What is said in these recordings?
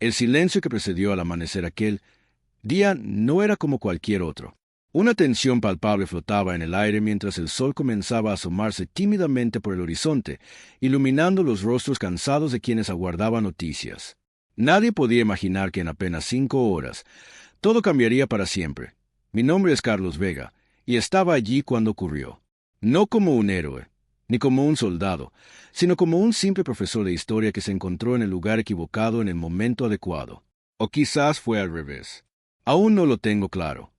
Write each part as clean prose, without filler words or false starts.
El silencio que precedió al amanecer aquel día no era como cualquier otro. Una tensión palpable flotaba en el aire mientras el sol comenzaba a asomarse tímidamente por el horizonte, iluminando los rostros cansados de quienes aguardaban noticias. Nadie podía imaginar que en apenas 5 horas todo cambiaría para siempre. Mi nombre es Carlos Vega, y estaba allí cuando ocurrió. No como un héroe, ni como un soldado, sino como un simple profesor de historia que se encontró en el lugar equivocado en el momento adecuado. O quizás fue al revés. Aún no lo tengo claro.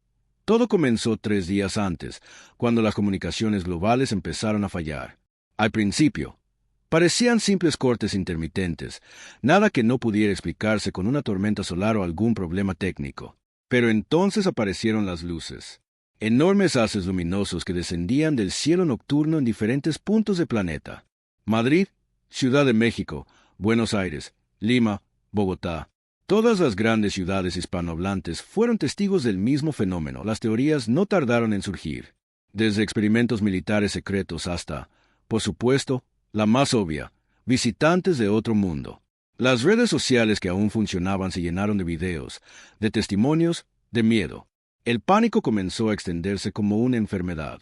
Todo comenzó 3 días antes, cuando las comunicaciones globales empezaron a fallar. Al principio, parecían simples cortes intermitentes, nada que no pudiera explicarse con una tormenta solar o algún problema técnico. Pero entonces aparecieron las luces. Enormes haces luminosos que descendían del cielo nocturno en diferentes puntos del planeta. Madrid, Ciudad de México, Buenos Aires, Lima, Bogotá. Todas las grandes ciudades hispanohablantes fueron testigos del mismo fenómeno. Las teorías no tardaron en surgir, desde experimentos militares secretos hasta, por supuesto, la más obvia, visitantes de otro mundo. Las redes sociales que aún funcionaban se llenaron de videos, de testimonios, de miedo. El pánico comenzó a extenderse como una enfermedad.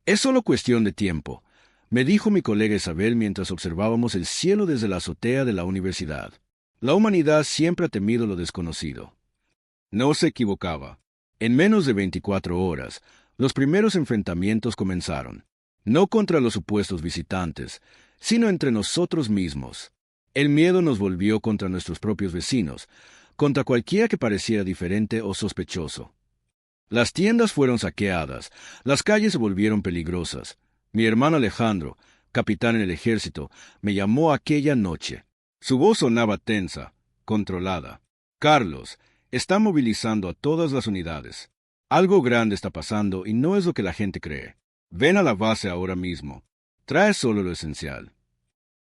Es solo cuestión de tiempo, me dijo mi colega Isabel mientras observábamos el cielo desde la azotea de la universidad. La humanidad siempre ha temido lo desconocido. No se equivocaba. En menos de 24 horas, los primeros enfrentamientos comenzaron. No contra los supuestos visitantes, sino entre nosotros mismos. El miedo nos volvió contra nuestros propios vecinos, contra cualquiera que pareciera diferente o sospechoso. Las tiendas fueron saqueadas, las calles se volvieron peligrosas. Mi hermano Alejandro, capitán en el ejército, me llamó aquella noche. Su voz sonaba tensa, controlada. Carlos, está movilizando a todas las unidades. Algo grande está pasando y no es lo que la gente cree. Ven a la base ahora mismo. Trae solo lo esencial.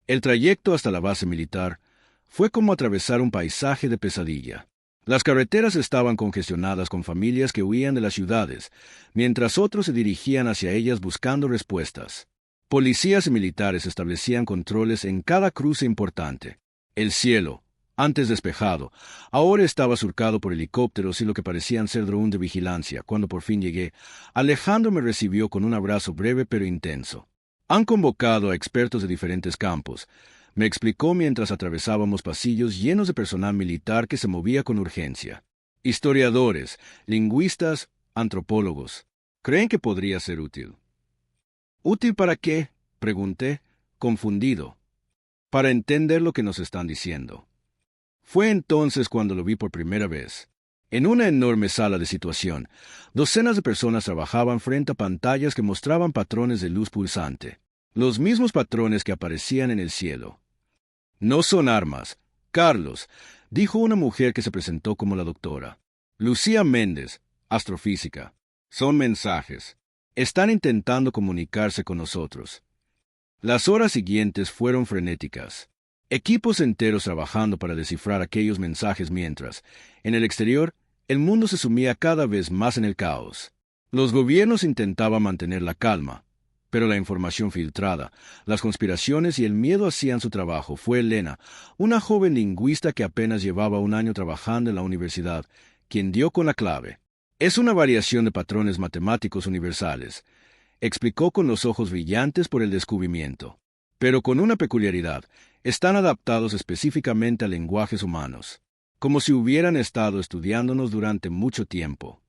El trayecto hasta la base militar fue como atravesar un paisaje de pesadilla. Las carreteras estaban congestionadas con familias que huían de las ciudades, mientras otros se dirigían hacia ellas buscando respuestas. Policías y militares establecían controles en cada cruce importante. El cielo, antes despejado, ahora estaba surcado por helicópteros y lo que parecían ser drones de vigilancia. Cuando por fin llegué, Alejandro me recibió con un abrazo breve pero intenso. Han convocado a expertos de diferentes campos, me explicó mientras atravesábamos pasillos llenos de personal militar que se movía con urgencia. Historiadores, lingüistas, antropólogos. ¿Creen que podría ser útil? ¿Útil para qué?, pregunté, confundido. Para entender lo que nos están diciendo. Fue entonces cuando lo vi por primera vez. En una enorme sala de situación, docenas de personas trabajaban frente a pantallas que mostraban patrones de luz pulsante. Los mismos patrones que aparecían en el cielo. No son armas, Carlos, dijo una mujer que se presentó como la doctora. Lucía Méndez, astrofísica. Son mensajes. Están intentando comunicarse con nosotros. Las horas siguientes fueron frenéticas. Equipos enteros trabajando para descifrar aquellos mensajes mientras, en el exterior, el mundo se sumía cada vez más en el caos. Los gobiernos intentaban mantener la calma, pero la información filtrada, las conspiraciones y el miedo hacían su trabajo. Fue Elena, una joven lingüista que apenas llevaba un año trabajando en la universidad, quien dio con la clave. Es una variación de patrones matemáticos universales, explicó con los ojos brillantes por el descubrimiento. Pero con una peculiaridad, están adaptados específicamente a lenguajes humanos, como si hubieran estado estudiándonos durante mucho tiempo.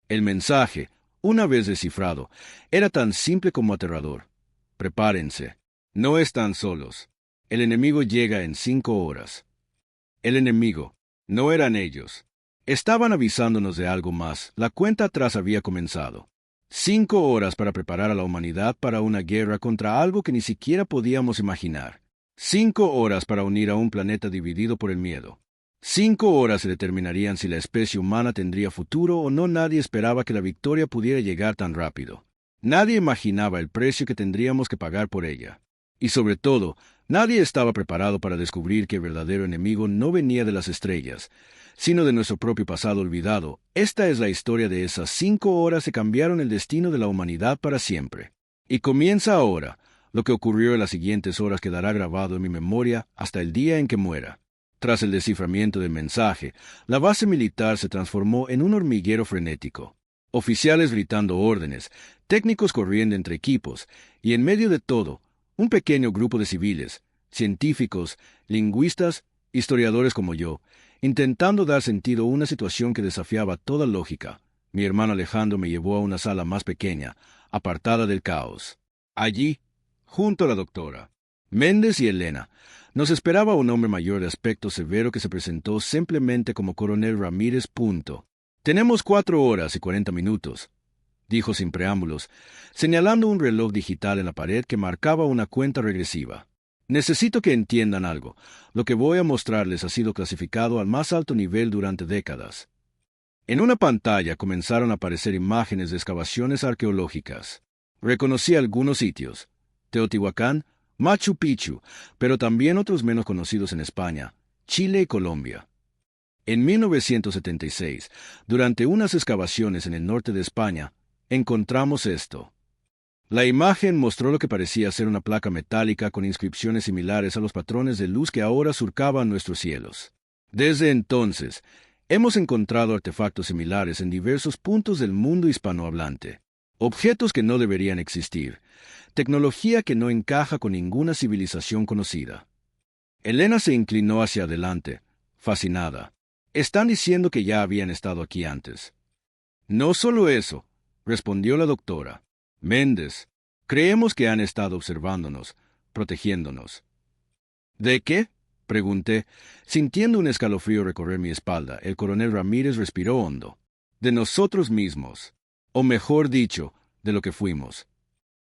El mensaje, una vez descifrado, era tan simple como aterrador. Prepárense. No están solos. El enemigo llega en 5 horas. El enemigo. No eran ellos. Estaban avisándonos de algo más. La cuenta atrás había comenzado. 5 horas para preparar a la humanidad para una guerra contra algo que ni siquiera podíamos imaginar. 5 horas para unir a un planeta dividido por el miedo. 5 horas se determinarían si la especie humana tendría futuro o no. Nadie esperaba que la victoria pudiera llegar tan rápido. Nadie imaginaba el precio que tendríamos que pagar por ella. Y sobre todo, nadie estaba preparado para descubrir que el verdadero enemigo no venía de las estrellas, sino de nuestro propio pasado olvidado. Esta es la historia de esas 5 horas que cambiaron el destino de la humanidad para siempre. Y comienza ahora. Lo que ocurrió en las siguientes horas quedará grabado en mi memoria hasta el día en que muera. Tras el desciframiento del mensaje, la base militar se transformó en un hormiguero frenético. Oficiales gritando órdenes, técnicos corriendo entre equipos, y en medio de todo, un pequeño grupo de civiles, científicos, lingüistas, historiadores como yo, intentando dar sentido a una situación que desafiaba toda lógica. Mi hermano Alejandro me llevó a una sala más pequeña, apartada del caos. Allí, junto a la doctora Méndez y Elena, nos esperaba un hombre mayor de aspecto severo que se presentó simplemente como Coronel Ramírez. Tenemos 4 horas y 40 minutos, dijo sin preámbulos, señalando un reloj digital en la pared que marcaba una cuenta regresiva. Necesito que entiendan algo. Lo que voy a mostrarles ha sido clasificado al más alto nivel durante décadas. En una pantalla comenzaron a aparecer imágenes de excavaciones arqueológicas. Reconocí algunos sitios: Teotihuacán, Machu Picchu, pero también otros menos conocidos en España, Chile y Colombia. En 1976, durante unas excavaciones en el norte de España, encontramos esto. La imagen mostró lo que parecía ser una placa metálica con inscripciones similares a los patrones de luz que ahora surcaban nuestros cielos. Desde entonces, hemos encontrado artefactos similares en diversos puntos del mundo hispanohablante. Objetos que no deberían existir. Tecnología que no encaja con ninguna civilización conocida. Elena se inclinó hacia adelante, fascinada. Están diciendo que ya habían estado aquí antes. No solo eso, respondió la doctora Méndez. Creemos que han estado observándonos, protegiéndonos. ¿De qué?, pregunté, sintiendo un escalofrío recorrer mi espalda. El coronel Ramírez respiró hondo. De nosotros mismos, o mejor dicho, de lo que fuimos.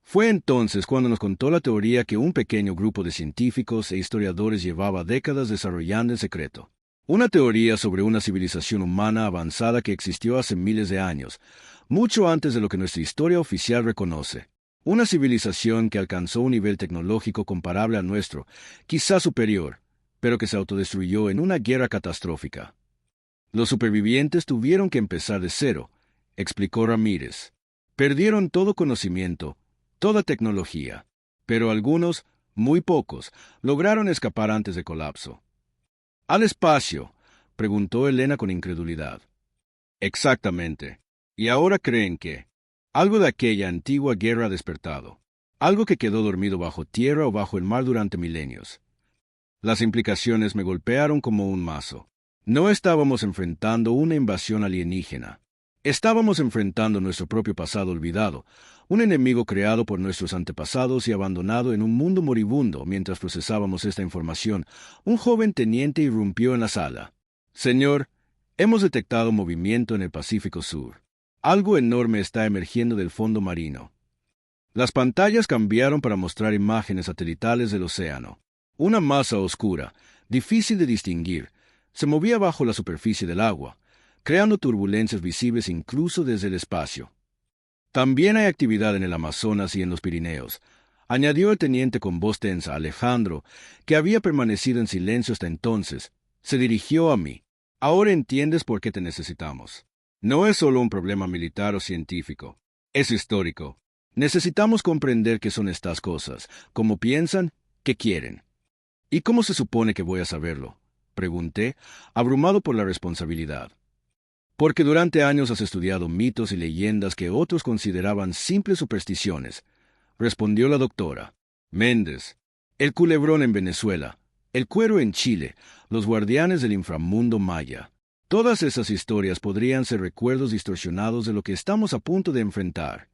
Fue entonces cuando nos contó la teoría que un pequeño grupo de científicos e historiadores llevaba décadas desarrollando en secreto. Una teoría sobre una civilización humana avanzada que existió hace miles de años, mucho antes de lo que nuestra historia oficial reconoce. Una civilización que alcanzó un nivel tecnológico comparable al nuestro, quizá superior, pero que se autodestruyó en una guerra catastrófica. Los supervivientes tuvieron que empezar de cero, explicó Ramírez. Perdieron todo conocimiento, toda tecnología, pero algunos, muy pocos, lograron escapar antes del colapso. ¿Al espacio?, preguntó Elena con incredulidad. Exactamente. Y ahora creen que algo de aquella antigua guerra ha despertado, algo que quedó dormido bajo tierra o bajo el mar durante milenios. Las implicaciones me golpearon como un mazo. No estábamos enfrentando una invasión alienígena. Estábamos enfrentando nuestro propio pasado olvidado, un enemigo creado por nuestros antepasados y abandonado en un mundo moribundo. Mientras procesábamos esta información, un joven teniente irrumpió en la sala. Señor, hemos detectado movimiento en el Pacífico Sur. Algo enorme está emergiendo del fondo marino. Las pantallas cambiaron para mostrar imágenes satelitales del océano. Una masa oscura, difícil de distinguir, se movía bajo la superficie del agua, creando turbulencias visibles incluso desde el espacio. También hay actividad en el Amazonas y en los Pirineos, añadió el teniente con voz tensa. Alejandro, que había permanecido en silencio hasta entonces, se dirigió a mí. Ahora entiendes por qué te necesitamos. No es solo un problema militar o científico, es histórico. Necesitamos comprender qué son estas cosas, cómo piensan, qué quieren. ¿Y cómo se supone que voy a saberlo?, pregunté, abrumado por la responsabilidad. Porque durante años has estudiado mitos y leyendas que otros consideraban simples supersticiones, respondió la doctora Méndez. El culebrón en Venezuela, el cuero en Chile, los guardianes del inframundo maya. Todas esas historias podrían ser recuerdos distorsionados de lo que estamos a punto de enfrentar.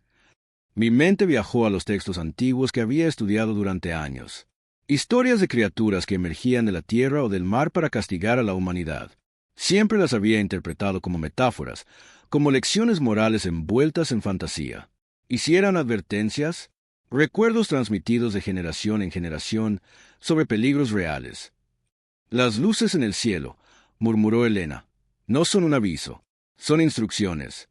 Mi mente viajó a los textos antiguos que había estudiado durante años. Historias de criaturas que emergían de la tierra o del mar para castigar a la humanidad. Siempre las había interpretado como metáforas, como lecciones morales envueltas en fantasía. ¿Y si eran advertencias? Recuerdos transmitidos de generación en generación sobre peligros reales. Las luces en el cielo, murmuró Elena, no son un aviso, son instrucciones.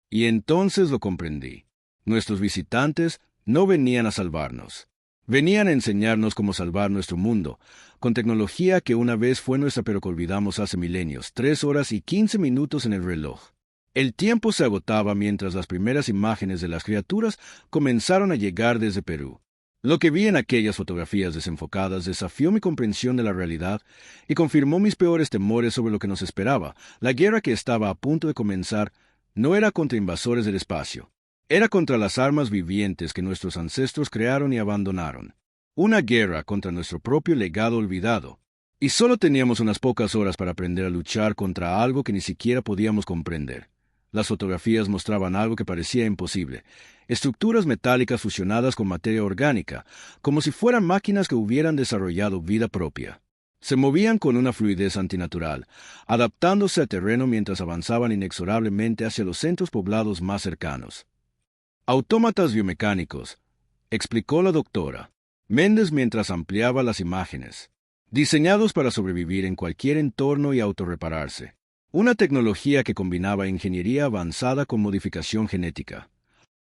Y entonces lo comprendí. Nuestros visitantes no venían a salvarnos. Venían a enseñarnos cómo salvar nuestro mundo, con tecnología que una vez fue nuestra pero que olvidamos hace milenios. 3 horas y 15 minutos en el reloj. El tiempo se agotaba mientras las primeras imágenes de las criaturas comenzaron a llegar desde Perú. Lo que vi en aquellas fotografías desenfocadas desafió mi comprensión de la realidad y confirmó mis peores temores sobre lo que nos esperaba. La guerra que estaba a punto de comenzar no era contra invasores del espacio. Era contra las armas vivientes que nuestros ancestros crearon y abandonaron. Una guerra contra nuestro propio legado olvidado. Y solo teníamos unas pocas horas para aprender a luchar contra algo que ni siquiera podíamos comprender. Las fotografías mostraban algo que parecía imposible. Estructuras metálicas fusionadas con materia orgánica, como si fueran máquinas que hubieran desarrollado vida propia. Se movían con una fluidez antinatural, adaptándose al terreno mientras avanzaban inexorablemente hacia los centros poblados más cercanos. Autómatas biomecánicos, explicó la doctora Méndez mientras ampliaba las imágenes, diseñados para sobrevivir en cualquier entorno y autorrepararse. Una tecnología que combinaba ingeniería avanzada con modificación genética.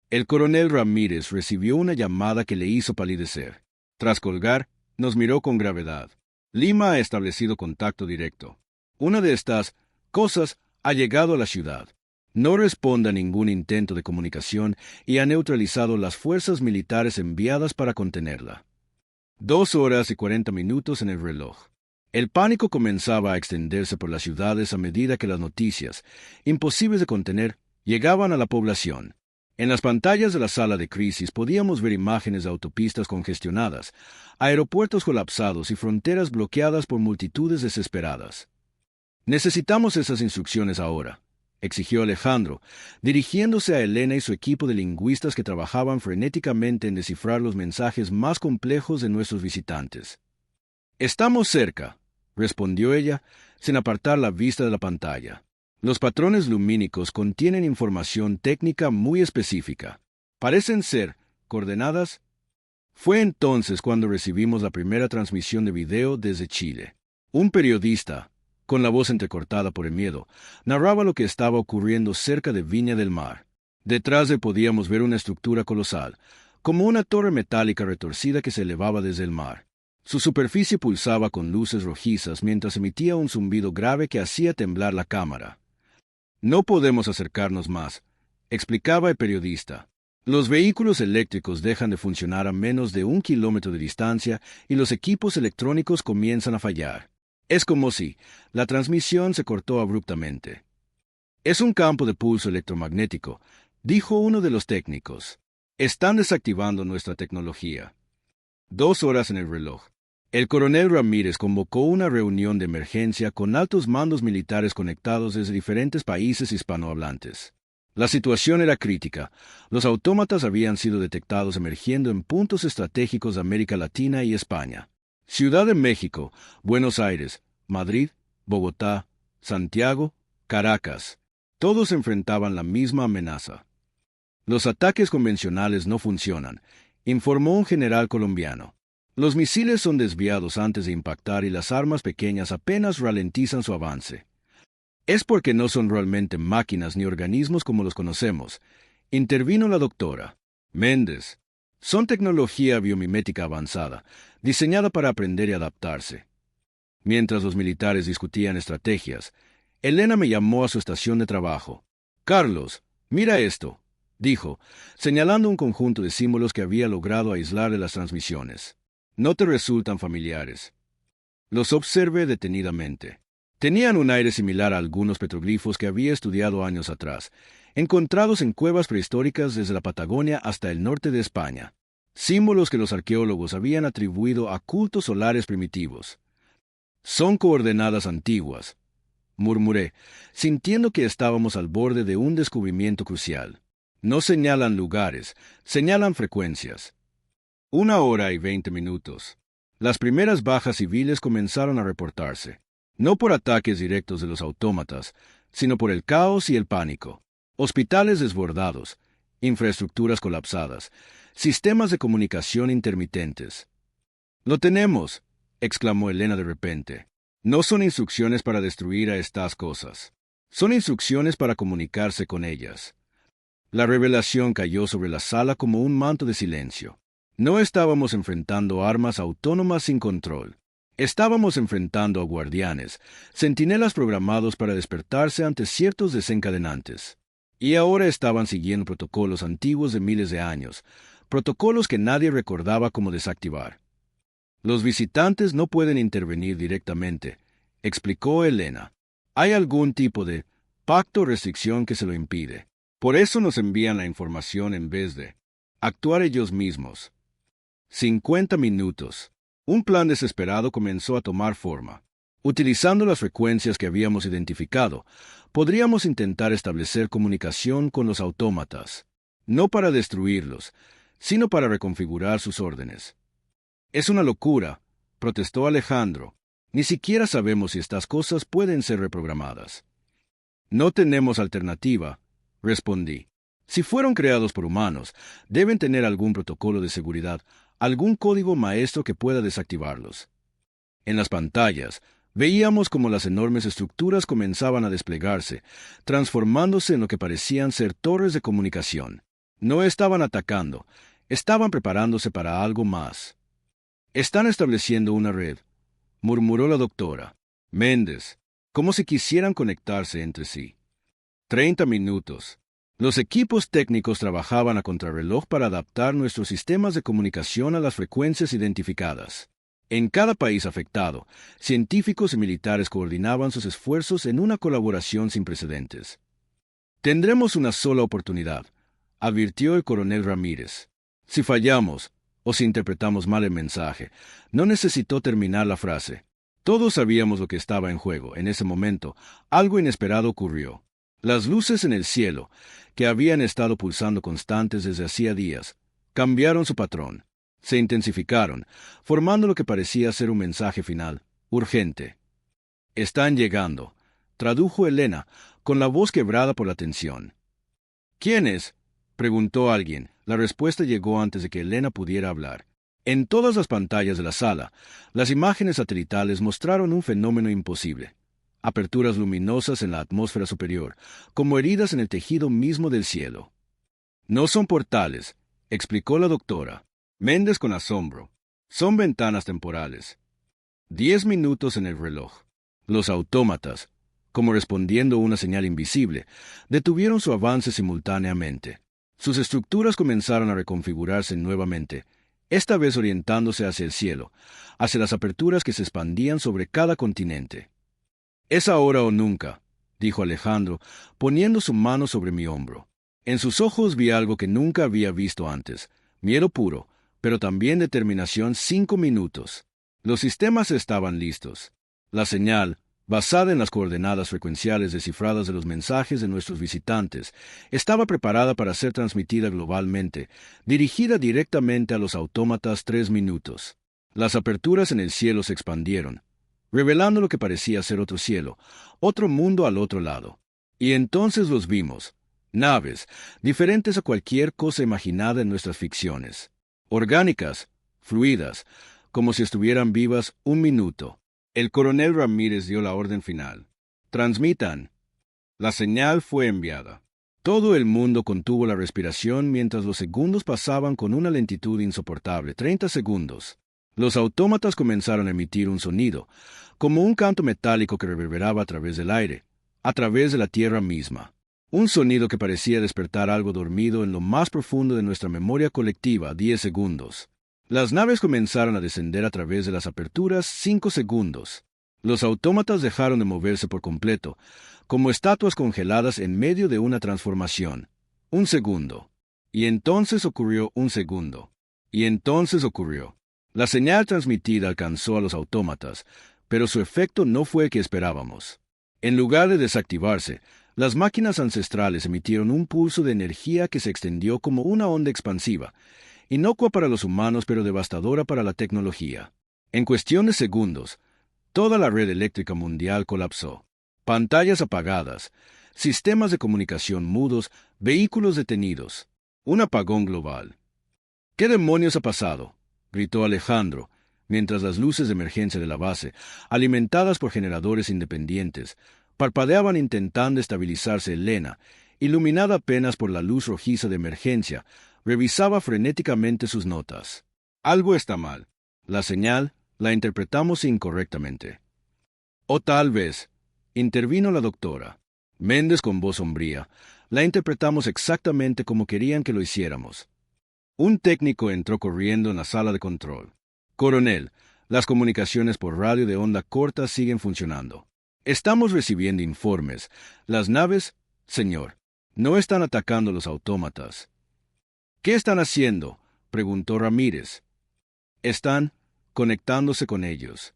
El coronel Ramírez recibió una llamada que le hizo palidecer. Tras colgar, nos miró con gravedad. Lima ha establecido contacto directo. Una de estas cosas ha llegado a la ciudad. No responde a ningún intento de comunicación y ha neutralizado las fuerzas militares enviadas para contenerla. 2 horas y 40 minutos en el reloj. El pánico comenzaba a extenderse por las ciudades a medida que las noticias, imposibles de contener, llegaban a la población. En las pantallas de la sala de crisis podíamos ver imágenes de autopistas congestionadas, aeropuertos colapsados y fronteras bloqueadas por multitudes desesperadas. «Necesitamos esas instrucciones ahora», exigió Alejandro, dirigiéndose a Elena y su equipo de lingüistas que trabajaban frenéticamente en descifrar los mensajes más complejos de nuestros visitantes. «Estamos cerca», respondió ella, sin apartar la vista de la pantalla. Los patrones lumínicos contienen información técnica muy específica. Parecen ser coordenadas. Fue entonces cuando recibimos la primera transmisión de video desde Chile. Un periodista, con la voz entrecortada por el miedo, narraba lo que estaba ocurriendo cerca de Viña del Mar. Detrás de él podíamos ver una estructura colosal, como una torre metálica retorcida que se elevaba desde el mar. Su superficie pulsaba con luces rojizas mientras emitía un zumbido grave que hacía temblar la cámara. «No podemos acercarnos más», explicaba el periodista. «Los vehículos eléctricos dejan de funcionar a menos de 1 kilómetro de distancia y los equipos electrónicos comienzan a fallar. Es como si la transmisión se cortó abruptamente». «Es un campo de pulso electromagnético», dijo uno de los técnicos. «Están desactivando nuestra tecnología». 2 horas en el reloj. El coronel Ramírez convocó una reunión de emergencia con altos mandos militares conectados desde diferentes países hispanohablantes. La situación era crítica. Los autómatas habían sido detectados emergiendo en puntos estratégicos de América Latina y España. Ciudad de México, Buenos Aires, Madrid, Bogotá, Santiago, Caracas. Todos enfrentaban la misma amenaza. «Los ataques convencionales no funcionan», informó un general colombiano. «Los misiles son desviados antes de impactar y las armas pequeñas apenas ralentizan su avance. Es porque no son realmente máquinas ni organismos como los conocemos», intervino la doctora Méndez. «Son tecnología biomimética avanzada, diseñada para aprender y adaptarse». Mientras los militares discutían estrategias, Elena me llamó a su estación de trabajo. «Carlos, mira esto», dijo, señalando un conjunto de símbolos que había logrado aislar de las transmisiones. «¿No te resultan familiares?» Los observé detenidamente. Tenían un aire similar a algunos petroglifos que había estudiado años atrás, encontrados en cuevas prehistóricas desde la Patagonia hasta el norte de España. Símbolos que los arqueólogos habían atribuido a cultos solares primitivos. «Son coordenadas antiguas», murmuré, sintiendo que estábamos al borde de un descubrimiento crucial. «No señalan lugares, señalan frecuencias». 1 hora y 20 minutos. Las primeras bajas civiles comenzaron a reportarse, no por ataques directos de los autómatas, sino por el caos y el pánico. Hospitales desbordados, infraestructuras colapsadas, sistemas de comunicación intermitentes. «Lo tenemos», exclamó Elena de repente. «No son instrucciones para destruir a estas cosas. Son instrucciones para comunicarse con ellas». La revelación cayó sobre la sala como un manto de silencio. No estábamos enfrentando armas autónomas sin control. Estábamos enfrentando a guardianes, centinelas programados para despertarse ante ciertos desencadenantes. Y ahora estaban siguiendo protocolos antiguos de miles de años, protocolos que nadie recordaba cómo desactivar. Los visitantes no pueden intervenir directamente, explicó Elena. Hay algún tipo de pacto o restricción que se lo impide. Por eso nos envían la información en vez de actuar ellos mismos. 50 minutos. Un plan desesperado comenzó a tomar forma. Utilizando las frecuencias que habíamos identificado, podríamos intentar establecer comunicación con los autómatas, no para destruirlos, sino para reconfigurar sus órdenes. Es una locura, protestó Alejandro. Ni siquiera sabemos si estas cosas pueden ser reprogramadas. No tenemos alternativa, respondí. Si fueron creados por humanos, deben tener algún protocolo de seguridad, algún código maestro que pueda desactivarlos. En las pantallas, veíamos cómo las enormes estructuras comenzaban a desplegarse, transformándose en lo que parecían ser torres de comunicación. No estaban atacando, estaban preparándose para algo más. Están estableciendo una red, murmuró la doctora. Méndez, como si quisieran conectarse entre sí. 30 minutos. Los equipos técnicos trabajaban a contrarreloj para adaptar nuestros sistemas de comunicación a las frecuencias identificadas. En cada país afectado, científicos y militares coordinaban sus esfuerzos en una colaboración sin precedentes. Tendremos una sola oportunidad, advirtió el coronel Ramírez. Si fallamos, o si interpretamos mal el mensaje, no necesitó terminar la frase. Todos sabíamos lo que estaba en juego. En ese momento, algo inesperado ocurrió. Las luces en el cielo, que habían estado pulsando constantes desde hacía días, cambiaron su patrón. Se intensificaron, formando lo que parecía ser un mensaje final, urgente. «Están llegando», tradujo Elena, con la voz quebrada por la tensión. «¿Quiénes?», preguntó alguien. La respuesta llegó antes de que Elena pudiera hablar. En todas las pantallas de la sala, las imágenes satelitales mostraron un fenómeno imposible. Aperturas luminosas en la atmósfera superior, como heridas en el tejido mismo del cielo. «No son portales», explicó la doctora. Méndez con asombro. «Son ventanas temporales». 10 minutos en el reloj. Los autómatas, como respondiendo a una señal invisible, detuvieron su avance simultáneamente. Sus estructuras comenzaron a reconfigurarse nuevamente, esta vez orientándose hacia el cielo, hacia las aperturas que se expandían sobre cada continente. «Es ahora o nunca», dijo Alejandro, poniendo su mano sobre mi hombro. En sus ojos vi algo que nunca había visto antes, miedo puro, pero también determinación. 5 minutos. Los sistemas estaban listos. La señal, basada en las coordenadas frecuenciales descifradas de los mensajes de nuestros visitantes, estaba preparada para ser transmitida globalmente, dirigida directamente a los autómatas. 3 minutos. Las aperturas en el cielo se expandieron, revelando lo que parecía ser otro cielo, otro mundo al otro lado. Y entonces los vimos, naves, diferentes a cualquier cosa imaginada en nuestras ficciones. Orgánicas, fluidas, como si estuvieran vivas. 1 minuto. El coronel Ramírez dio la orden final. «Transmitan». La señal fue enviada. Todo el mundo contuvo la respiración mientras los segundos pasaban con una lentitud insoportable. 30 segundos. Los autómatas comenzaron a emitir un sonido, como un canto metálico que reverberaba a través del aire, a través de la tierra misma. Un sonido que parecía despertar algo dormido en lo más profundo de nuestra memoria colectiva. 10 segundos. Las naves comenzaron a descender a través de las aperturas. 5 segundos. Los autómatas dejaron de moverse por completo, como estatuas congeladas en medio de una transformación. 1 segundo. Y entonces ocurrió. 1 segundo. Y entonces ocurrió. La señal transmitida alcanzó a los autómatas, pero su efecto no fue el que esperábamos. En lugar de desactivarse, las máquinas ancestrales emitieron un pulso de energía que se extendió como una onda expansiva, inocua para los humanos pero devastadora para la tecnología. En cuestión de segundos, toda la red eléctrica mundial colapsó. Pantallas apagadas, sistemas de comunicación mudos, vehículos detenidos. Un apagón global. «¿Qué demonios ha pasado?», gritó Alejandro, mientras las luces de emergencia de la base, alimentadas por generadores independientes, parpadeaban intentando estabilizarse. Elena, iluminada apenas por la luz rojiza de emergencia, revisaba frenéticamente sus notas. «Algo está mal. La señal la interpretamos incorrectamente». «O tal vez», intervino la doctora. Méndez con voz sombría, «la interpretamos exactamente como querían que lo hiciéramos». Un técnico entró corriendo en la sala de control. Coronel, las comunicaciones por radio de onda corta siguen funcionando. Estamos recibiendo informes. Las naves, señor, no están atacando los autómatas. ¿Qué están haciendo?, preguntó Ramírez. Están conectándose con ellos.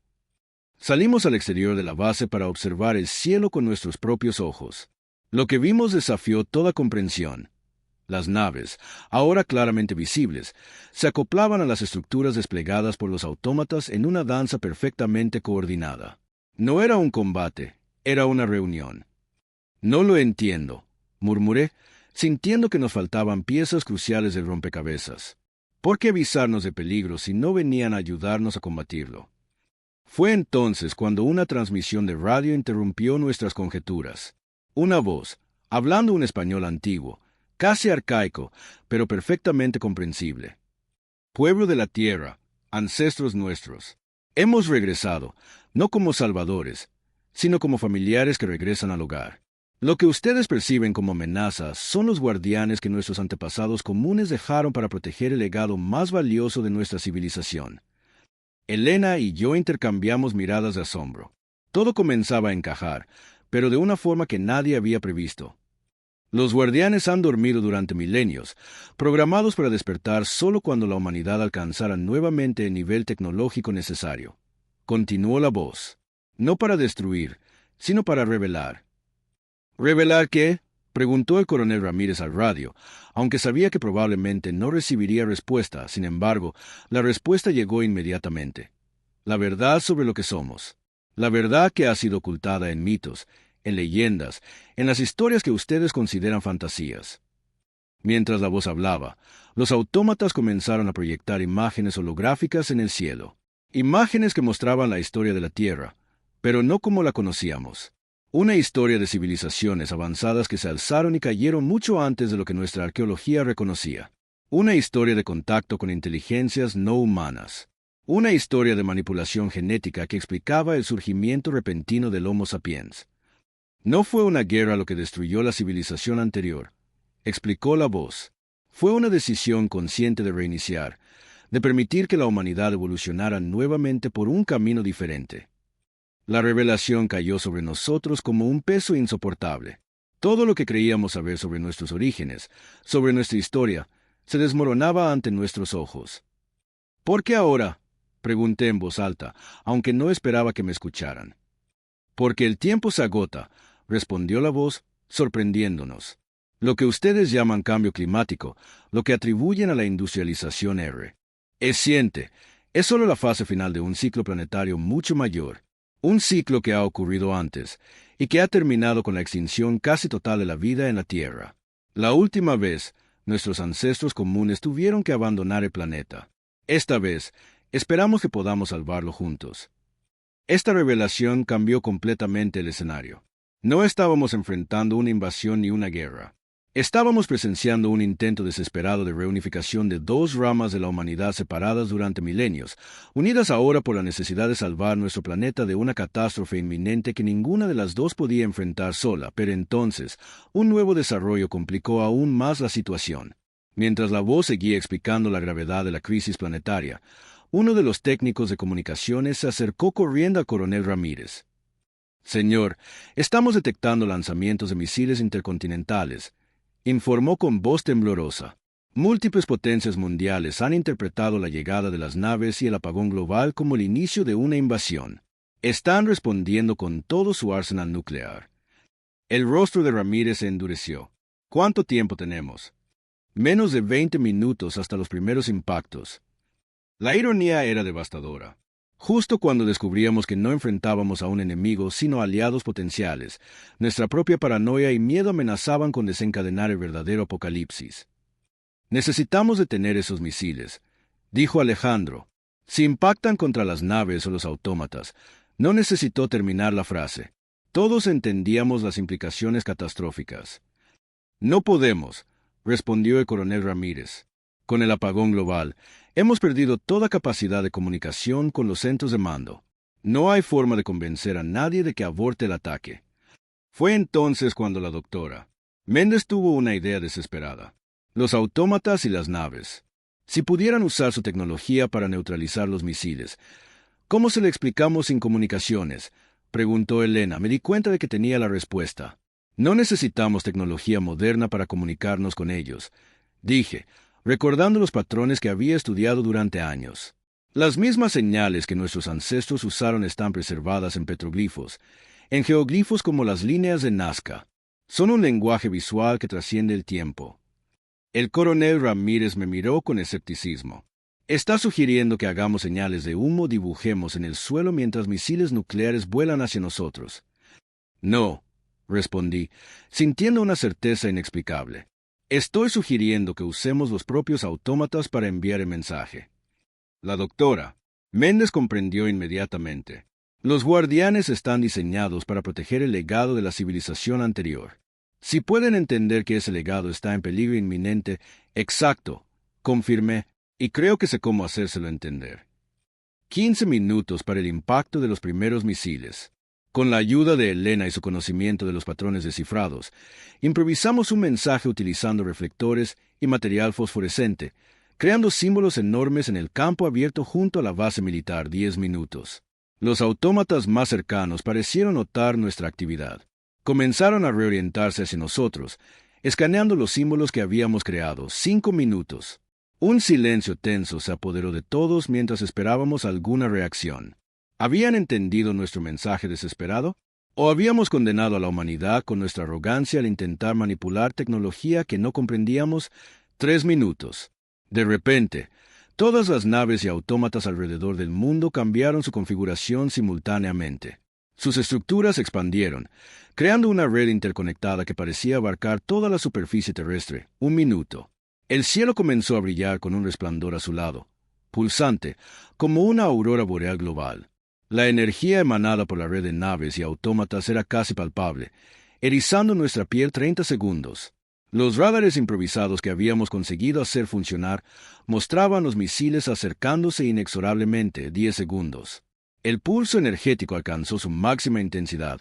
Salimos al exterior de la base para observar el cielo con nuestros propios ojos. Lo que vimos desafió toda comprensión. Las naves, ahora claramente visibles, se acoplaban a las estructuras desplegadas por los autómatas en una danza perfectamente coordinada. No era un combate, era una reunión. No lo entiendo, murmuré, sintiendo que nos faltaban piezas cruciales del rompecabezas. ¿Por qué avisarnos de peligro si no venían a ayudarnos a combatirlo? Fue entonces cuando una transmisión de radio interrumpió nuestras conjeturas. Una voz, hablando un español antiguo, casi arcaico, pero perfectamente comprensible. Pueblo de la tierra, ancestros nuestros, hemos regresado, no como salvadores, sino como familiares que regresan al hogar. Lo que ustedes perciben como amenazas son los guardianes que nuestros antepasados comunes dejaron para proteger el legado más valioso de nuestra civilización. Elena y yo intercambiamos miradas de asombro. Todo comenzaba a encajar, pero de una forma que nadie había previsto. Los guardianes han dormido durante milenios, programados para despertar solo cuando la humanidad alcanzara nuevamente el nivel tecnológico necesario. Continuó la voz. No para destruir, sino para revelar. ¿Revelar qué?, preguntó el coronel Ramírez al radio, aunque sabía que probablemente no recibiría respuesta. Sin embargo, la respuesta llegó inmediatamente. La verdad sobre lo que somos. La verdad que ha sido ocultada en mitos, en leyendas, en las historias que ustedes consideran fantasías. Mientras la voz hablaba, los autómatas comenzaron a proyectar imágenes holográficas en el cielo. Imágenes que mostraban la historia de la Tierra, pero no como la conocíamos. Una historia de civilizaciones avanzadas que se alzaron y cayeron mucho antes de lo que nuestra arqueología reconocía. Una historia de contacto con inteligencias no humanas. Una historia de manipulación genética que explicaba el surgimiento repentino del Homo sapiens. No fue una guerra lo que destruyó la civilización anterior, explicó la voz. Fue una decisión consciente de reiniciar, de permitir que la humanidad evolucionara nuevamente por un camino diferente. La revelación cayó sobre nosotros como un peso insoportable. Todo lo que creíamos saber sobre nuestros orígenes, sobre nuestra historia, se desmoronaba ante nuestros ojos. ¿Por qué ahora?, pregunté en voz alta, aunque no esperaba que me escucharan. Porque el tiempo se agota, respondió la voz, sorprendiéndonos. Lo que ustedes llaman cambio climático, lo que atribuyen a la industrialización es solo la fase final de un ciclo planetario mucho mayor. Un ciclo que ha ocurrido antes, y que ha terminado con la extinción casi total de la vida en la Tierra. La última vez, nuestros ancestros comunes tuvieron que abandonar el planeta. Esta vez, esperamos que podamos salvarlo juntos. Esta revelación cambió completamente el escenario. No estábamos enfrentando una invasión ni una guerra. Estábamos presenciando un intento desesperado de reunificación de dos ramas de la humanidad separadas durante milenios, unidas ahora por la necesidad de salvar nuestro planeta de una catástrofe inminente que ninguna de las dos podía enfrentar sola. Pero entonces, un nuevo desarrollo complicó aún más la situación. Mientras la voz seguía explicando la gravedad de la crisis planetaria, uno de los técnicos de comunicaciones se acercó corriendo al coronel Ramírez. «Señor, estamos detectando lanzamientos de misiles intercontinentales», informó con voz temblorosa. Múltiples potencias mundiales han interpretado la llegada de las naves y el apagón global como el inicio de una invasión. Están respondiendo con todo su arsenal nuclear. El rostro de Ramírez se endureció. ¿Cuánto tiempo tenemos? Menos de 20 minutos hasta los primeros impactos. La ironía era devastadora. Justo cuando descubríamos que no enfrentábamos a un enemigo sino aliados potenciales, nuestra propia paranoia y miedo amenazaban con desencadenar el verdadero apocalipsis. «Necesitamos detener esos misiles», dijo Alejandro. «Si impactan contra las naves o los autómatas». No necesitó terminar la frase. Todos entendíamos las implicaciones catastróficas. «No podemos», respondió el coronel Ramírez. «Con el apagón global, hemos perdido toda capacidad de comunicación con los centros de mando. No hay forma de convencer a nadie de que aborte el ataque». Fue entonces cuando la doctora Méndez tuvo una idea desesperada. Los autómatas y las naves. Si pudieran usar su tecnología para neutralizar los misiles, ¿cómo se le explicamos sin comunicaciones?, preguntó Elena. Me di cuenta de que tenía la respuesta. No necesitamos tecnología moderna para comunicarnos con ellos, dije, recordando los patrones que había estudiado durante años. Las mismas señales que nuestros ancestros usaron están preservadas en petroglifos, en geoglifos como las líneas de Nazca. Son un lenguaje visual que trasciende el tiempo. El coronel Ramírez me miró con escepticismo. ¿Está sugiriendo que hagamos señales de humo, dibujemos en el suelo mientras misiles nucleares vuelan hacia nosotros? No, respondí, sintiendo una certeza inexplicable. Estoy sugiriendo que usemos los propios autómatas para enviar el mensaje. La doctora Méndez comprendió inmediatamente. Los guardianes están diseñados para proteger el legado de la civilización anterior. Si pueden entender que ese legado está en peligro inminente, exacto, confirmé, y creo que sé cómo hacérselo entender. 15 minutos para el impacto de los primeros misiles. Con la ayuda de Elena y su conocimiento de los patrones descifrados, improvisamos un mensaje utilizando reflectores y material fosforescente, creando símbolos enormes en el campo abierto junto a la base militar. 10 minutos. Los autómatas más cercanos parecieron notar nuestra actividad. Comenzaron a reorientarse hacia nosotros, escaneando los símbolos que habíamos creado. 5 minutos. Un silencio tenso se apoderó de todos mientras esperábamos alguna reacción. ¿Habían entendido nuestro mensaje desesperado? ¿O habíamos condenado a la humanidad con nuestra arrogancia al intentar manipular tecnología que no comprendíamos? 3 minutos. De repente, todas las naves y autómatas alrededor del mundo cambiaron su configuración simultáneamente. Sus estructuras se expandieron, creando una red interconectada que parecía abarcar toda la superficie terrestre. 1 minuto. El cielo comenzó a brillar con un resplandor azulado, pulsante, como una aurora boreal global. La energía emanada por la red de naves y autómatas era casi palpable, erizando nuestra piel. 30 segundos. Los radares improvisados que habíamos conseguido hacer funcionar mostraban los misiles acercándose inexorablemente. 10 segundos. El pulso energético alcanzó su máxima intensidad,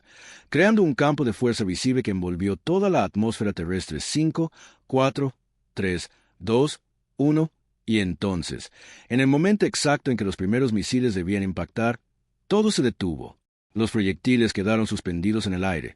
creando un campo de fuerza visible que envolvió toda la atmósfera terrestre. 5, 4, 3, 2, 1, y entonces, en el momento exacto en que los primeros misiles debían impactar, todo se detuvo. Los proyectiles quedaron suspendidos en el aire,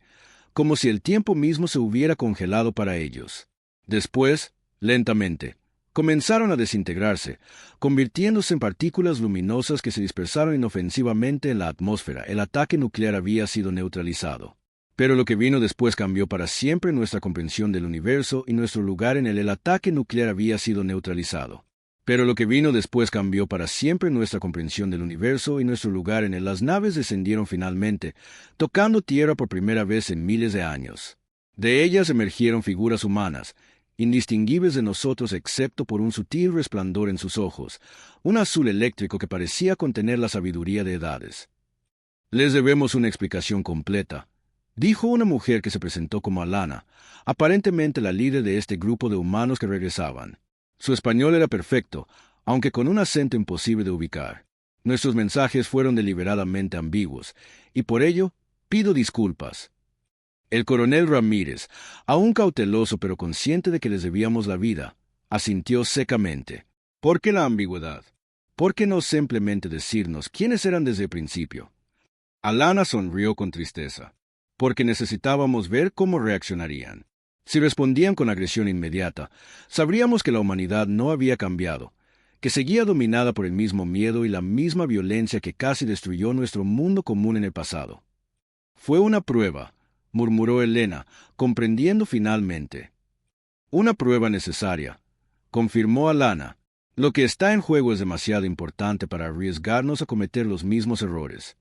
como si el tiempo mismo se hubiera congelado para ellos. Después, lentamente, comenzaron a desintegrarse, convirtiéndose en partículas luminosas que se dispersaron inofensivamente en la atmósfera. El ataque nuclear había sido neutralizado. Pero lo que vino después cambió para siempre nuestra comprensión del universo y nuestro lugar en él. El ataque nuclear había sido neutralizado. Pero lo que vino después cambió para siempre nuestra comprensión del universo y nuestro lugar en él. Las naves descendieron finalmente, tocando tierra por primera vez en miles de años. De ellas emergieron figuras humanas, indistinguibles de nosotros excepto por un sutil resplandor en sus ojos, un azul eléctrico que parecía contener la sabiduría de edades. Les debemos una explicación completa, dijo una mujer que se presentó como Alana, aparentemente la líder de este grupo de humanos que regresaban. Su español era perfecto, aunque con un acento imposible de ubicar. Nuestros mensajes fueron deliberadamente ambiguos, y por ello pido disculpas. El coronel Ramírez, aún cauteloso pero consciente de que les debíamos la vida, asintió secamente. ¿Por qué la ambigüedad? ¿Por qué no simplemente decirnos quiénes eran desde el principio? Alana sonrió con tristeza. Porque necesitábamos ver cómo reaccionarían. Si respondían con agresión inmediata, sabríamos que la humanidad no había cambiado, que seguía dominada por el mismo miedo y la misma violencia que casi destruyó nuestro mundo común en el pasado. Fue una prueba, murmuró Elena, comprendiendo finalmente. Una prueba necesaria, confirmó Alana. Lo que está en juego es demasiado importante para arriesgarnos a cometer los mismos errores.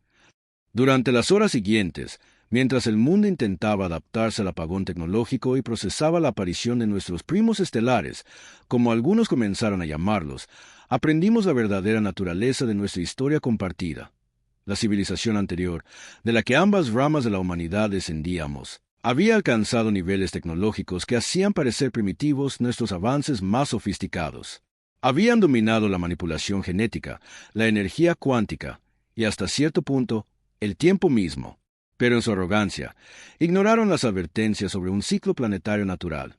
Durante las horas siguientes, mientras el mundo intentaba adaptarse al apagón tecnológico y procesaba la aparición de nuestros primos estelares, como algunos comenzaron a llamarlos, aprendimos la verdadera naturaleza de nuestra historia compartida. La civilización anterior, de la que ambas ramas de la humanidad descendíamos, había alcanzado niveles tecnológicos que hacían parecer primitivos nuestros avances más sofisticados. Habían dominado la manipulación genética, la energía cuántica y, hasta cierto punto, el tiempo mismo. Pero en su arrogancia, ignoraron las advertencias sobre un ciclo planetario natural,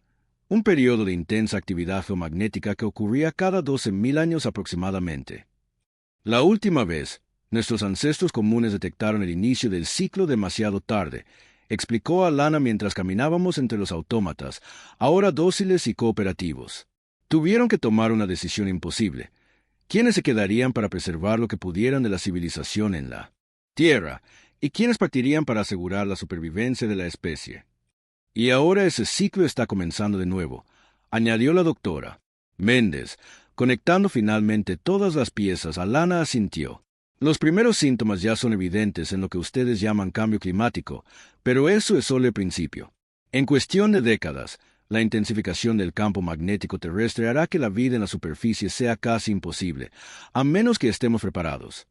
un periodo de intensa actividad geomagnética que ocurría cada 12.000 años aproximadamente. La última vez, nuestros ancestros comunes detectaron el inicio del ciclo demasiado tarde, explicó Alana mientras caminábamos entre los autómatas, ahora dóciles y cooperativos. Tuvieron que tomar una decisión imposible. ¿Quiénes se quedarían para preservar lo que pudieran de la civilización en la Tierra? ¿Y quiénes partirían para asegurar la supervivencia de la especie? Y ahora ese ciclo está comenzando de nuevo, añadió la doctora Méndez. Conectando finalmente todas las piezas, Alana asintió. Los primeros síntomas ya son evidentes en lo que ustedes llaman cambio climático, pero eso es solo el principio. En cuestión de décadas, la intensificación del campo magnético terrestre hará que la vida en la superficie sea casi imposible, a menos que estemos preparados.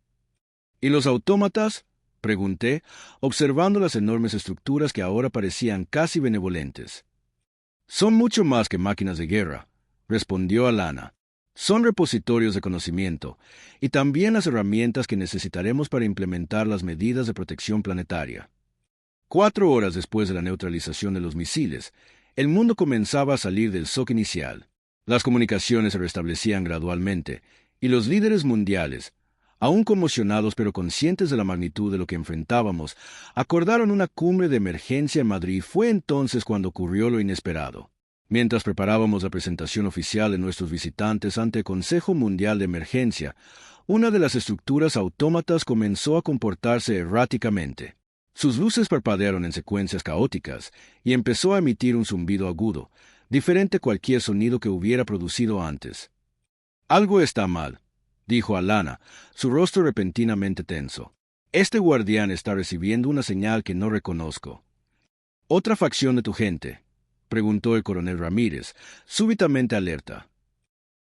¿Y los autómatas?, pregunté, observando las enormes estructuras que ahora parecían casi benevolentes. Son mucho más que máquinas de guerra, respondió Alana. Son repositorios de conocimiento, y también las herramientas que necesitaremos para implementar las medidas de protección planetaria. 4 horas después de la neutralización de los misiles, el mundo comenzaba a salir del shock inicial. Las comunicaciones se restablecían gradualmente, y los líderes mundiales, aún conmocionados pero conscientes de la magnitud de lo que enfrentábamos, acordaron una cumbre de emergencia en Madrid. Fue entonces cuando ocurrió lo inesperado. Mientras preparábamos la presentación oficial de nuestros visitantes ante el Consejo Mundial de Emergencia, una de las estructuras autómatas comenzó a comportarse erráticamente. Sus luces parpadearon en secuencias caóticas y empezó a emitir un zumbido agudo, diferente a cualquier sonido que hubiera producido antes. «Algo está mal», dijo Alana, su rostro repentinamente tenso. «Este guardián está recibiendo una señal que no reconozco». «¿Otra facción de tu gente?», preguntó el coronel Ramírez, súbitamente alerta.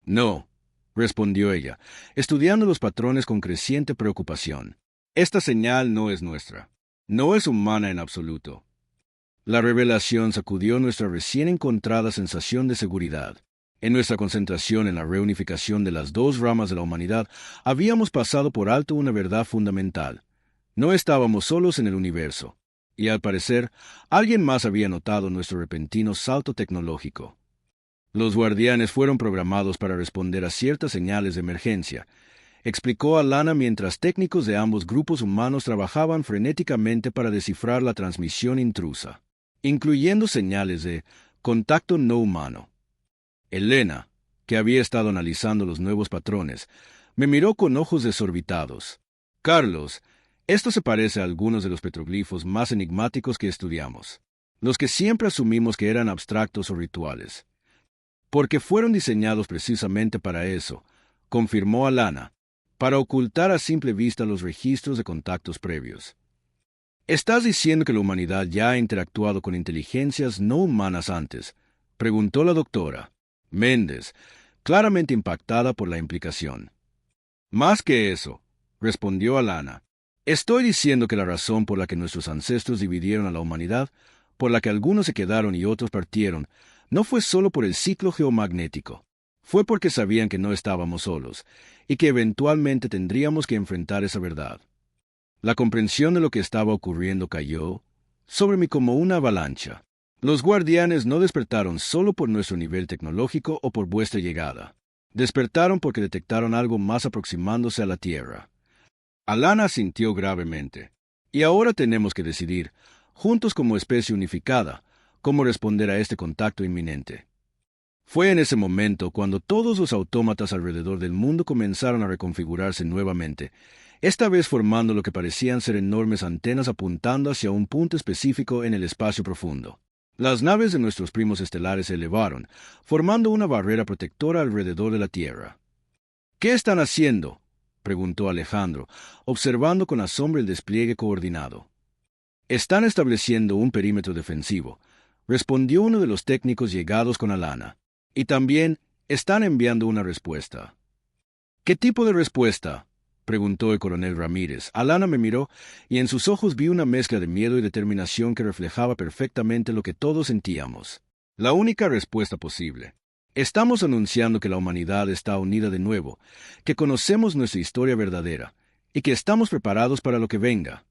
«No», respondió ella, estudiando los patrones con creciente preocupación. «Esta señal no es nuestra. No es humana en absoluto». La revelación sacudió nuestra recién encontrada sensación de seguridad. En nuestra concentración en la reunificación de las dos ramas de la humanidad, habíamos pasado por alto una verdad fundamental. No estábamos solos en el universo. Y al parecer, alguien más había notado nuestro repentino salto tecnológico. Los guardianes fueron programados para responder a ciertas señales de emergencia, explicó Alana mientras técnicos de ambos grupos humanos trabajaban frenéticamente para descifrar la transmisión intrusa, incluyendo señales de contacto no humano. Elena, que había estado analizando los nuevos patrones, me miró con ojos desorbitados. «Carlos, esto se parece a algunos de los petroglifos más enigmáticos que estudiamos, los que siempre asumimos que eran abstractos o rituales. Porque fueron diseñados precisamente para eso», confirmó Alana, «para ocultar a simple vista los registros de contactos previos». «¿Estás diciendo que la humanidad ya ha interactuado con inteligencias no humanas antes?», preguntó la doctora Méndez, claramente impactada por la implicación. «Más que eso», respondió Alana. «Estoy diciendo que la razón por la que nuestros ancestros dividieron a la humanidad, por la que algunos se quedaron y otros partieron, no fue solo por el ciclo geomagnético. Fue porque sabían que no estábamos solos, y que eventualmente tendríamos que enfrentar esa verdad. La comprensión de lo que estaba ocurriendo cayó sobre mí como una avalancha. Los guardianes no despertaron solo por nuestro nivel tecnológico o por vuestra llegada. Despertaron porque detectaron algo más aproximándose a la Tierra». Alana sintió gravemente. «Y ahora tenemos que decidir, juntos como especie unificada, cómo responder a este contacto inminente». Fue en ese momento cuando todos los autómatas alrededor del mundo comenzaron a reconfigurarse nuevamente, esta vez formando lo que parecían ser enormes antenas apuntando hacia un punto específico en el espacio profundo. Las naves de nuestros primos estelares se elevaron, formando una barrera protectora alrededor de la Tierra. «¿Qué están haciendo?», preguntó Alejandro, observando con asombro el despliegue coordinado. «Están estableciendo un perímetro defensivo», respondió uno de los técnicos llegados con Alana. «Y también están enviando una respuesta». «¿Qué tipo de respuesta?», preguntó el coronel Ramírez. Alana me miró, y en sus ojos vi una mezcla de miedo y determinación que reflejaba perfectamente lo que todos sentíamos. «La única respuesta posible. Estamos anunciando que la humanidad está unida de nuevo, que conocemos nuestra historia verdadera, y que estamos preparados para lo que venga».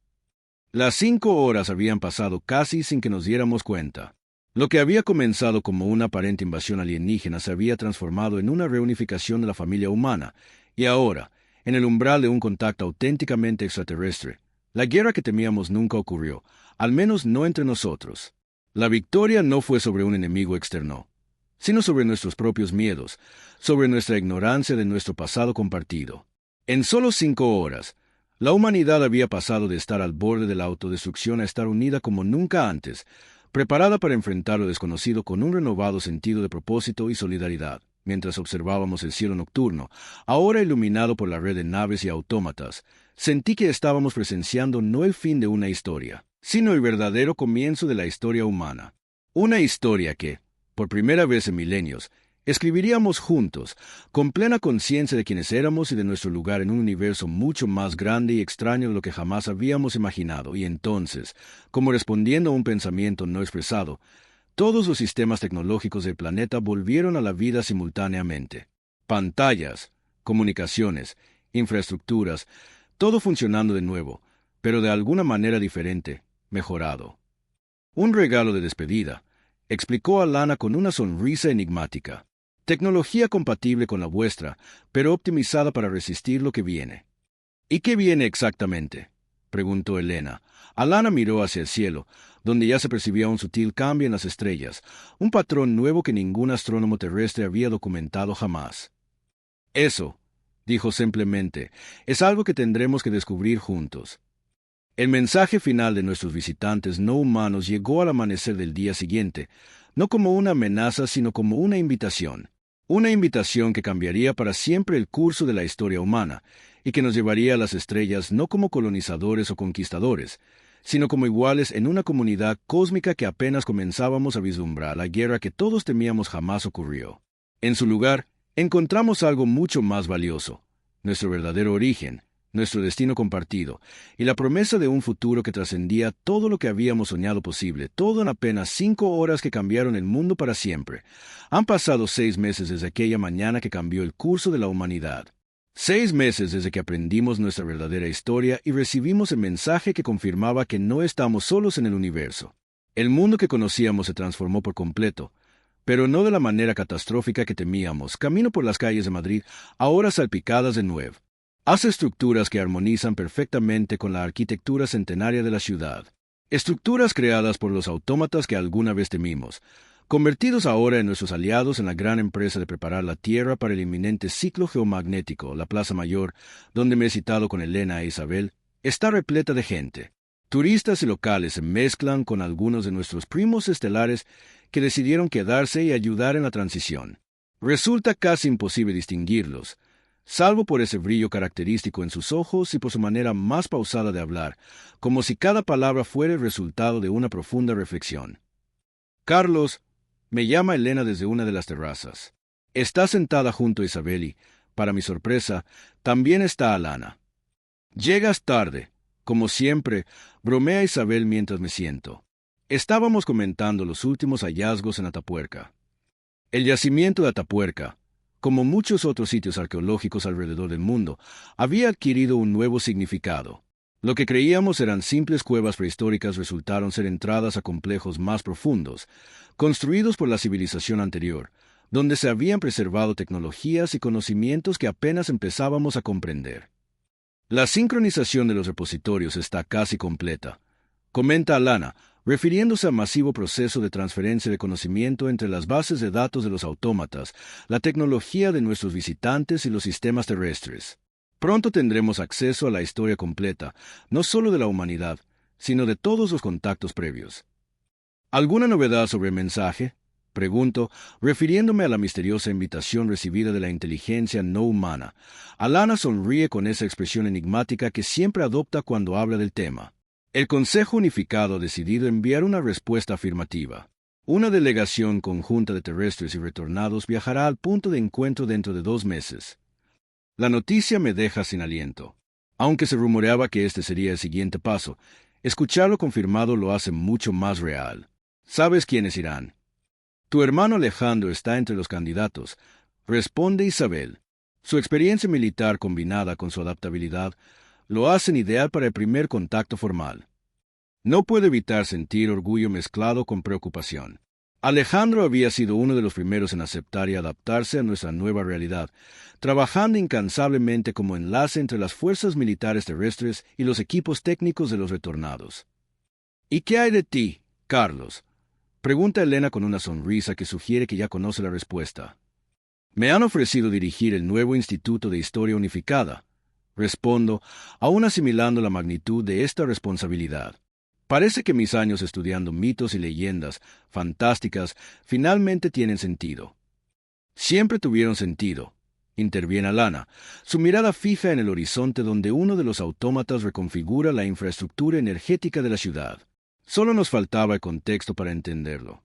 Las 5 horas habían pasado casi sin que nos diéramos cuenta. Lo que había comenzado como una aparente invasión alienígena se había transformado en una reunificación de la familia humana, y ahora, en el umbral de un contacto auténticamente extraterrestre, la guerra que temíamos nunca ocurrió, al menos no entre nosotros. La victoria no fue sobre un enemigo externo, sino sobre nuestros propios miedos, sobre nuestra ignorancia de nuestro pasado compartido. En solo 5 horas, la humanidad había pasado de estar al borde de la autodestrucción a estar unida como nunca antes, preparada para enfrentar lo desconocido con un renovado sentido de propósito y solidaridad. Mientras observábamos el cielo nocturno, ahora iluminado por la red de naves y autómatas, sentí que estábamos presenciando no el fin de una historia, sino el verdadero comienzo de la historia humana. Una historia que, por primera vez en milenios, escribiríamos juntos, con plena conciencia de quienes éramos y de nuestro lugar en un universo mucho más grande y extraño de lo que jamás habíamos imaginado, y entonces, como respondiendo a un pensamiento no expresado, todos los sistemas tecnológicos del planeta volvieron a la vida simultáneamente. Pantallas, comunicaciones, infraestructuras, todo funcionando de nuevo, pero de alguna manera diferente, mejorado. Un regalo de despedida, explicó Alana con una sonrisa enigmática. Tecnología compatible con la vuestra, pero optimizada para resistir lo que viene. ¿Y qué viene exactamente?, preguntó Elena. Alana miró hacia el cielo, donde ya se percibía un sutil cambio en las estrellas, un patrón nuevo que ningún astrónomo terrestre había documentado jamás. Eso, dijo simplemente, es algo que tendremos que descubrir juntos. El mensaje final de nuestros visitantes no humanos llegó al amanecer del día siguiente, no como una amenaza, sino como una invitación. Una invitación que cambiaría para siempre el curso de la historia humana, y que nos llevaría a las estrellas no como colonizadores o conquistadores, sino como iguales en una comunidad cósmica que apenas comenzábamos a vislumbrar. La guerra que todos temíamos jamás ocurrió. En su lugar, encontramos algo mucho más valioso, nuestro verdadero origen, nuestro destino compartido, y la promesa de un futuro que trascendía todo lo que habíamos soñado posible, todo en apenas 5 horas que cambiaron el mundo para siempre. Han pasado 6 meses desde aquella mañana que cambió el curso de la humanidad. 6 meses desde que aprendimos nuestra verdadera historia y recibimos el mensaje que confirmaba que no estamos solos en el universo. El mundo que conocíamos se transformó por completo, pero no de la manera catastrófica que temíamos. Camino por las calles de Madrid, ahora salpicadas de nuevo. Hace estructuras que armonizan perfectamente con la arquitectura centenaria de la ciudad. Estructuras creadas por los autómatas que alguna vez temimos, convertidos ahora en nuestros aliados en la gran empresa de preparar la Tierra para el inminente ciclo geomagnético. La Plaza Mayor, donde me he citado con Elena e Isabel, está repleta de gente. Turistas y locales se mezclan con algunos de nuestros primos estelares que decidieron quedarse y ayudar en la transición. Resulta casi imposible distinguirlos, salvo por ese brillo característico en sus ojos y por su manera más pausada de hablar, como si cada palabra fuera el resultado de una profunda reflexión. Carlos, me llama Elena desde una de las terrazas. Está sentada junto a Isabel y, para mi sorpresa, también está Alana. Llegas tarde, como siempre, bromea Isabel mientras me siento. Estábamos comentando los últimos hallazgos en Atapuerca. El yacimiento de Atapuerca, como muchos otros sitios arqueológicos alrededor del mundo, había adquirido un nuevo significado. Lo que creíamos eran simples cuevas prehistóricas resultaron ser entradas a complejos más profundos, construidos por la civilización anterior, donde se habían preservado tecnologías y conocimientos que apenas empezábamos a comprender. La sincronización de los repositorios está casi completa, comenta Alana, refiriéndose al masivo proceso de transferencia de conocimiento entre las bases de datos de los autómatas, la tecnología de nuestros visitantes y los sistemas terrestres. Pronto tendremos acceso a la historia completa, no solo de la humanidad, sino de todos los contactos previos. ¿Alguna novedad sobre el mensaje?, pregunto, refiriéndome a la misteriosa invitación recibida de la inteligencia no humana. Alana sonríe con esa expresión enigmática que siempre adopta cuando habla del tema. El Consejo Unificado ha decidido enviar una respuesta afirmativa. Una delegación conjunta de terrestres y retornados viajará al punto de encuentro dentro de 2 meses. La noticia me deja sin aliento. Aunque se rumoreaba que este sería el siguiente paso, escucharlo confirmado lo hace mucho más real. ¿Sabes quiénes irán? Tu hermano Alejandro está entre los candidatos, responde Isabel. Su experiencia militar combinada con su adaptabilidad lo hacen ideal para el primer contacto formal. No puedo evitar sentir orgullo mezclado con preocupación. Alejandro había sido uno de los primeros en aceptar y adaptarse a nuestra nueva realidad, trabajando incansablemente como enlace entre las fuerzas militares terrestres y los equipos técnicos de los retornados. ¿Y qué hay de ti, Carlos?, pregunta Elena con una sonrisa que sugiere que ya conoce la respuesta. Me han ofrecido dirigir el nuevo Instituto de Historia Unificada. Respondo, aún asimilando la magnitud de esta responsabilidad. Parece que mis años estudiando mitos y leyendas fantásticas finalmente tienen sentido. Siempre tuvieron sentido, interviene Alana, su mirada fija en el horizonte donde uno de los autómatas reconfigura la infraestructura energética de la ciudad. Solo nos faltaba el contexto para entenderlo.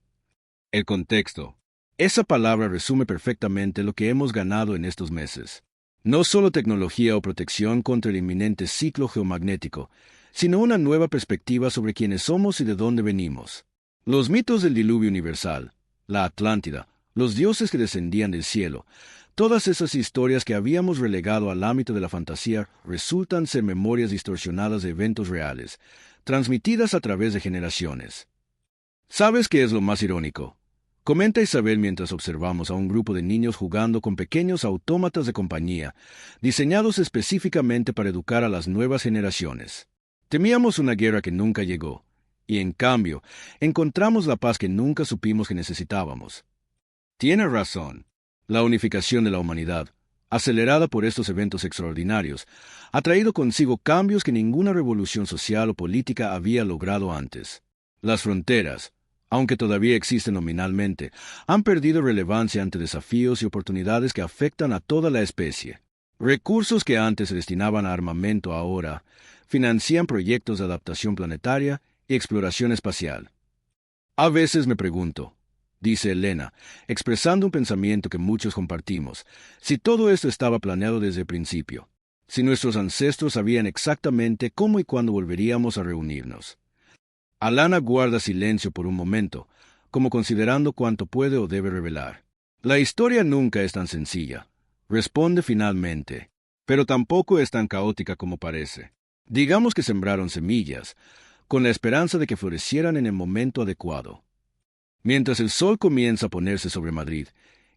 El contexto. Esa palabra resume perfectamente lo que hemos ganado en estos meses. No solo tecnología o protección contra el inminente ciclo geomagnético, sino una nueva perspectiva sobre quiénes somos y de dónde venimos. Los mitos del diluvio universal, la Atlántida, los dioses que descendían del cielo, todas esas historias que habíamos relegado al ámbito de la fantasía resultan ser memorias distorsionadas de eventos reales, transmitidas a través de generaciones. ¿Sabes qué es lo más irónico?, comenta Isabel mientras observamos a un grupo de niños jugando con pequeños autómatas de compañía, diseñados específicamente para educar a las nuevas generaciones. Temíamos una guerra que nunca llegó, y en cambio, encontramos la paz que nunca supimos que necesitábamos. Tiene razón. La unificación de la humanidad, acelerada por estos eventos extraordinarios, ha traído consigo cambios que ninguna revolución social o política había logrado antes. Las fronteras, aunque todavía existen nominalmente, han perdido relevancia ante desafíos y oportunidades que afectan a toda la especie. Recursos que antes se destinaban a armamento ahora financian proyectos de adaptación planetaria y exploración espacial. A veces me pregunto, dice Elena, expresando un pensamiento que muchos compartimos, si todo esto estaba planeado desde el principio, si nuestros ancestros sabían exactamente cómo y cuándo volveríamos a reunirnos. Alana guarda silencio por un momento, como considerando cuánto puede o debe revelar. La historia nunca es tan sencilla, responde finalmente, pero tampoco es tan caótica como parece. Digamos que sembraron semillas, con la esperanza de que florecieran en el momento adecuado. Mientras el sol comienza a ponerse sobre Madrid,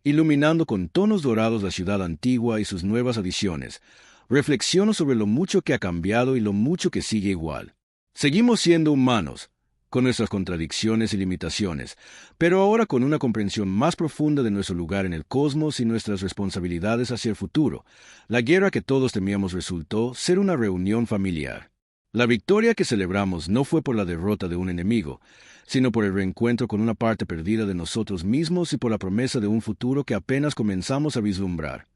iluminando con tonos dorados la ciudad antigua y sus nuevas adiciones, reflexiono sobre lo mucho que ha cambiado y lo mucho que sigue igual. Seguimos siendo humanos, con nuestras contradicciones y limitaciones, pero ahora con una comprensión más profunda de nuestro lugar en el cosmos y nuestras responsabilidades hacia el futuro. La guerra que todos temíamos resultó ser una reunión familiar. La victoria que celebramos no fue por la derrota de un enemigo, sino por el reencuentro con una parte perdida de nosotros mismos y por la promesa de un futuro que apenas comenzamos a vislumbrar.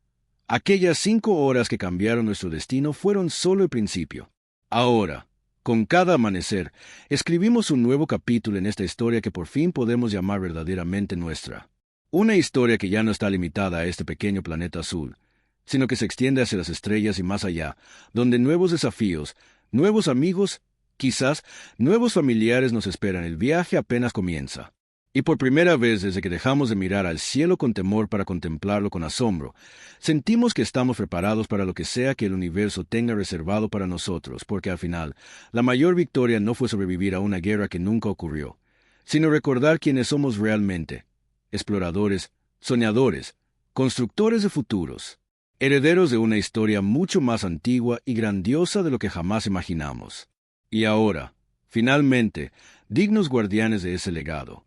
Aquellas 5 horas que cambiaron nuestro destino fueron solo el principio. Ahora, con cada amanecer, escribimos un nuevo capítulo en esta historia que por fin podemos llamar verdaderamente nuestra. Una historia que ya no está limitada a este pequeño planeta azul, sino que se extiende hacia las estrellas y más allá, donde nuevos desafíos, nuevos amigos, quizás nuevos familiares nos esperan. El viaje apenas comienza. Y por primera vez desde que dejamos de mirar al cielo con temor para contemplarlo con asombro, sentimos que estamos preparados para lo que sea que el universo tenga reservado para nosotros, porque al final, la mayor victoria no fue sobrevivir a una guerra que nunca ocurrió, sino recordar quiénes somos realmente: exploradores, soñadores, constructores de futuros, herederos de una historia mucho más antigua y grandiosa de lo que jamás imaginamos. Y ahora, finalmente, dignos guardianes de ese legado.